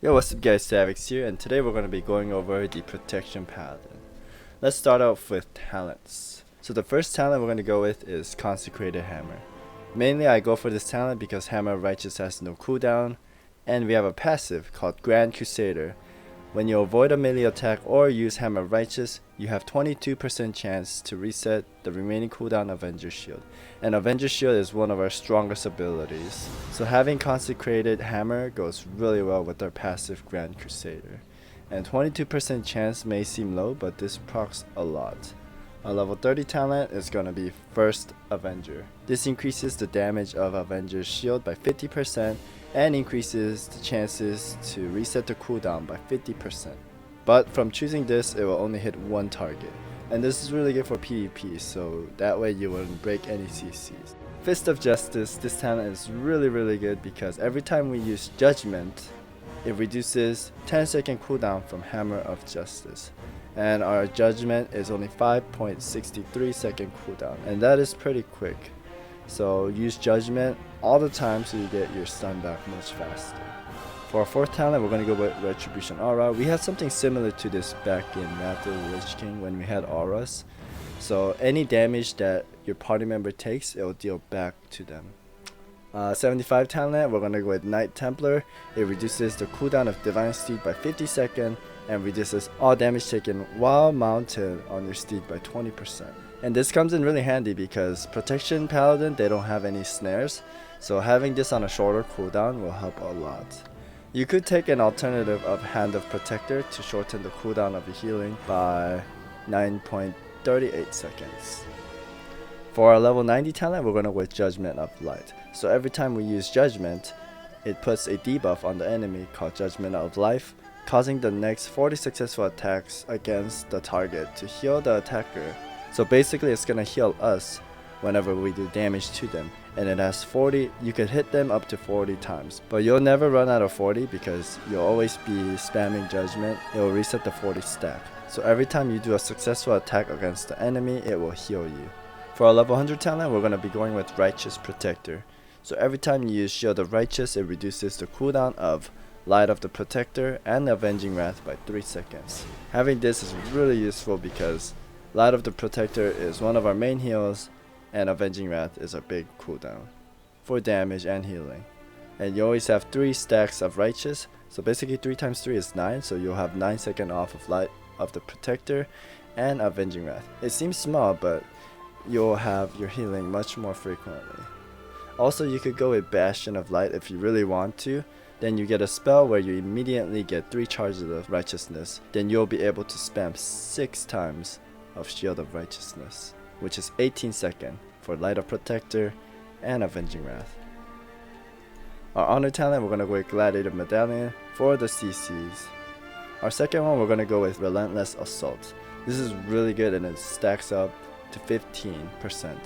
Yo, what's up guys, Savix here, and today we're going to be going over the Protection Paladin. Let's start off with talents. So the first talent we're going to go with is Consecrated Hammer. Mainly I go for this talent because Hammer of Righteous has no cooldown, and we have a passive called Grand Crusader. When you avoid a melee attack or use Hammer of Righteous, you have 22% chance to reset the remaining cooldown Avenger Shield. And Avenger Shield is one of our strongest abilities. So having Consecrated Hammer goes really well with our passive Grand Crusader. And 22% chance may seem low, but this procs a lot. Our level 30 talent is gonna be First Avenger. This increases the damage of Avenger's shield by 50% and increases the chances to reset the cooldown by 50%. But from choosing this, it will only hit one target. And this is really good for PvP, so that way you wouldn't break any CCs. Fist of Justice, this talent is really good because every time we use Judgment, it reduces 10-second cooldown from Hammer of Justice. And our Judgment is only 5.63 second cooldown, and that is pretty quick. So use Judgment all the time so you get your stun back much faster. For our fourth talent, we're going to go with Retribution Aura. We had something similar to this back in Wrath of the Lich King when we had auras. So any damage that your party member takes, it will deal back to them. 75 talent, we're going to go with Knight Templar. It reduces the cooldown of Divine Steed by 50 seconds and reduces all damage taken while mounted on your steed by 20%. And this comes in really handy because Protection Paladin, they don't have any snares, so having this on a shorter cooldown will help a lot. You could take an alternative of Hand of Protector to shorten the cooldown of your healing by 9.38 seconds. For our level 90 talent, we're going to go with Judgment of Light. So every time we use Judgment, it puts a debuff on the enemy called Judgment of Life, causing the next 40 successful attacks against the target to heal the attacker. So basically it's gonna heal us whenever we do damage to them, and it has 40, you could hit them up to 40 times, but you'll never run out of 40 because you'll always be spamming Judgment. It will reset the 40 stack, so every time you do a successful attack against the enemy, it will heal you. For our level 100 talent, we're gonna be going with Righteous Protector. So every time you use Shield of Righteous, it reduces the cooldown of Light of the Protector and Avenging Wrath by 3 seconds. Having this is really useful because Light of the Protector is one of our main heals, and Avenging Wrath is a big cooldown for damage and healing. And you always have 3 stacks of Righteous, so basically 3 times 3 is 9, so you'll have 9 seconds off of Light of the Protector and Avenging Wrath. It seems small, but you'll have your healing much more frequently. Also, you could go with Bastion of Light if you really want to. Then you get a spell where you immediately get 3 charges of Righteousness. Then you'll be able to spam 6 times of Shield of Righteousness, which is 18 seconds for Light of Protector and Avenging Wrath. Our honor talent, we're going to go with Gladiator Medallion for the CCs. Our second one, we're going to go with Relentless Assault. This is really good and it stacks up to 15%.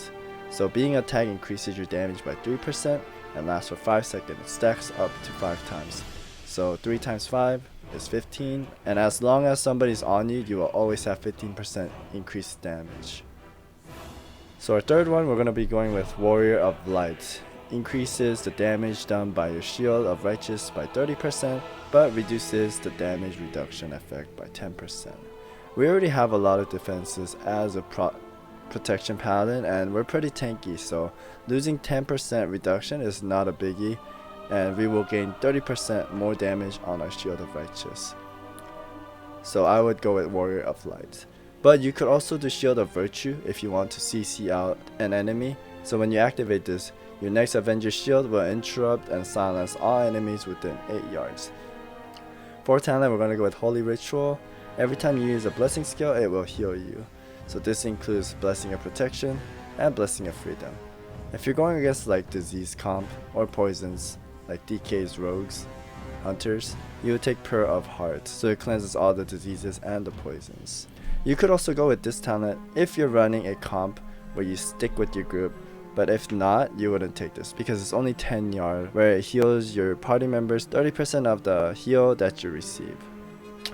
So being attacked increases your damage by 3% and lasts for 5 seconds. It stacks up to 5 times. So 3 times 5 is 15, and as long as somebody's on you, you will always have 15% increased damage. So our third one, we're going to be going with Warrior of Light. Increases the damage done by your Shield of Righteous by 30%, but reduces the damage reduction effect by 10%. We already have a lot of defenses as a Protection Paladin, and we're pretty tanky, so losing 10% reduction is not a biggie, and we will gain 30% more damage on our Shield of Righteous. So I would go with Warrior of Light. But you could also do Shield of Virtue if you want to CC out an enemy. So when you activate this, your next Avenger Shield will interrupt and silence all enemies within 8 yards. For talent, we're going to go with Holy Ritual. Every time you use a blessing skill, it will heal you. So this includes Blessing of Protection and Blessing of Freedom. If you're going against like disease comp or poisons like DK's rogues, hunters, you would take Pearl of Heart, so it cleanses all the diseases and the poisons. You could also go with this talent if you're running a comp where you stick with your group, but if not, you wouldn't take this because it's only 10 yard where it heals your party members 30% of the heal that you receive.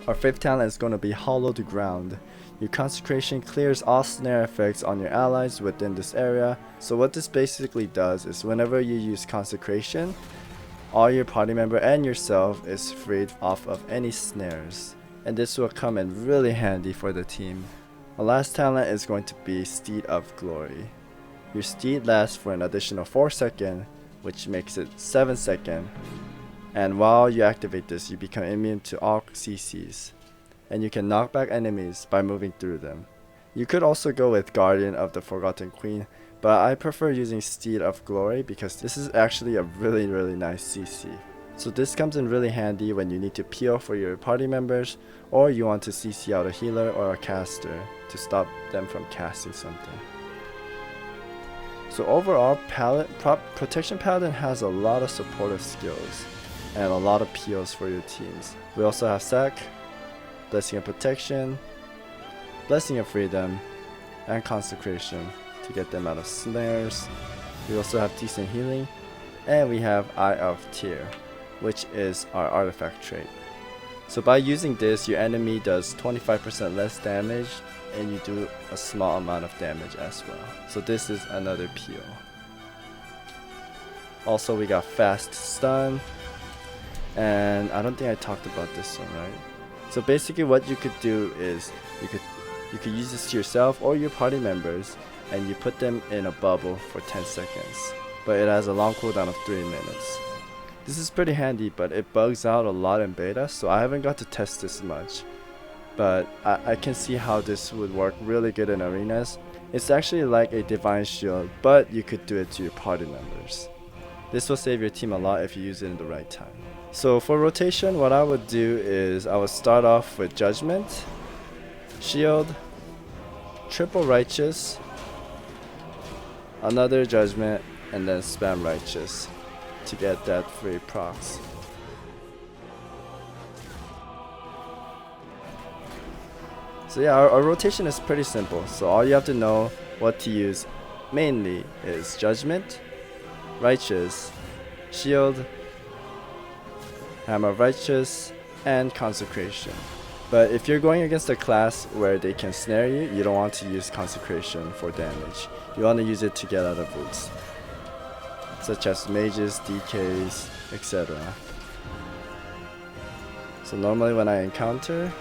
Our fifth talent is going to be Hollow to Ground. Your consecration clears all snare effects on your allies within this area. So what this basically does is whenever you use consecration, all your party member and yourself is freed off of any snares, and this will come in really handy for the team. The last talent is going to be Steed of Glory. Your steed lasts for an additional 4 seconds, which makes it 7 seconds, and while you activate this you become immune to all CCs, and you can knock back enemies by moving through them. You could also go with Guardian of the Forgotten Queen, but I prefer using Steed of Glory because this is actually a really nice CC. So this comes in really handy when you need to peel for your party members, or you want to CC out a healer or a caster to stop them from casting something. So overall, Protection Paladin has a lot of supportive skills and a lot of peels for your teams. We also have Sac, Blessing of Protection, Blessing of Freedom, and Consecration to get them out of snares. We also have decent healing, and we have Eye of Tear, which is our artifact trait. So by using this, your enemy does 25% less damage, and you do a small amount of damage as well. So this is another peel. Also, we got Fast Stun, and I don't think I talked about this one, right? So basically what you could do is you could use this to yourself or your party members, and you put them in a bubble for 10 seconds, but it has a long cooldown of 3 minutes. This is pretty handy, but it bugs out a lot in beta, so I haven't got to test this much, but I can see how this would work really good in arenas. It's actually like a divine shield, but you could do it to your party members. This will save your team a lot if you use it in the right time. So for rotation, what I would do is I would start off with Judgment, Shield, Triple Righteous, another Judgment, and then spam Righteous to get that free procs. So yeah, our rotation is pretty simple. So all you have to know what to use mainly is Judgment, Righteous, Shield, Hammer of Righteous, and Consecration. But if you're going against a class where they can snare you, you don't want to use Consecration for damage. You want to use it to get out of roots, such as mages, DKs, etc. So normally when I encounter,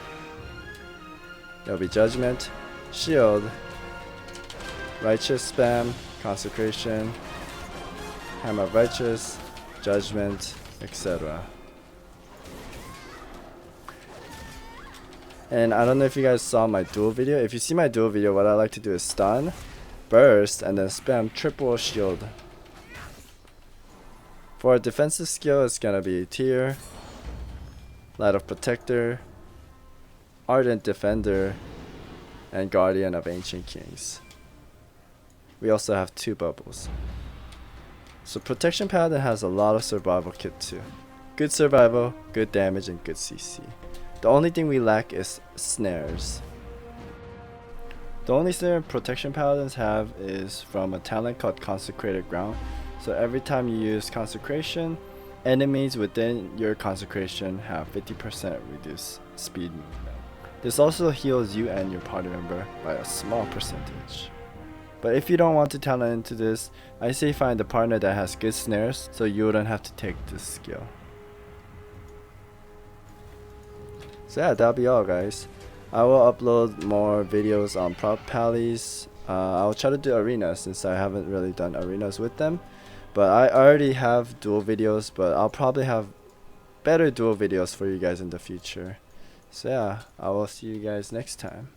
there'll be Judgment, Shield, Righteous spam, Consecration, Hammer of Righteous, Judgment, etc. And I don't know if you guys saw my duel video. If you see my duel video, what I like to do is stun, burst, and then spam triple shield. For a defensive skill, it's gonna be Tear, Light of Protector, Ardent Defender, and Guardian of Ancient Kings. We also have 2 bubbles. So Protection Paladin has a lot of survival kit too. Good survival, good damage, and good CC. The only thing we lack is snares. The only snare Protection Paladins have is from a talent called Consecrated Ground. So every time you use Consecration, enemies within your Consecration have 50% reduced speed movement. This also heals you and your party member by a small percentage. But if you don't want to talent into this, I say find a partner that has good snares so you wouldn't have to take this skill. So yeah, that'll be all guys. I will upload more videos on Prot Paladins. I'll try to do arenas since I haven't really done arenas with them. But I already have duel videos, but I'll probably have better duel videos for you guys in the future. So yeah, I will see you guys next time.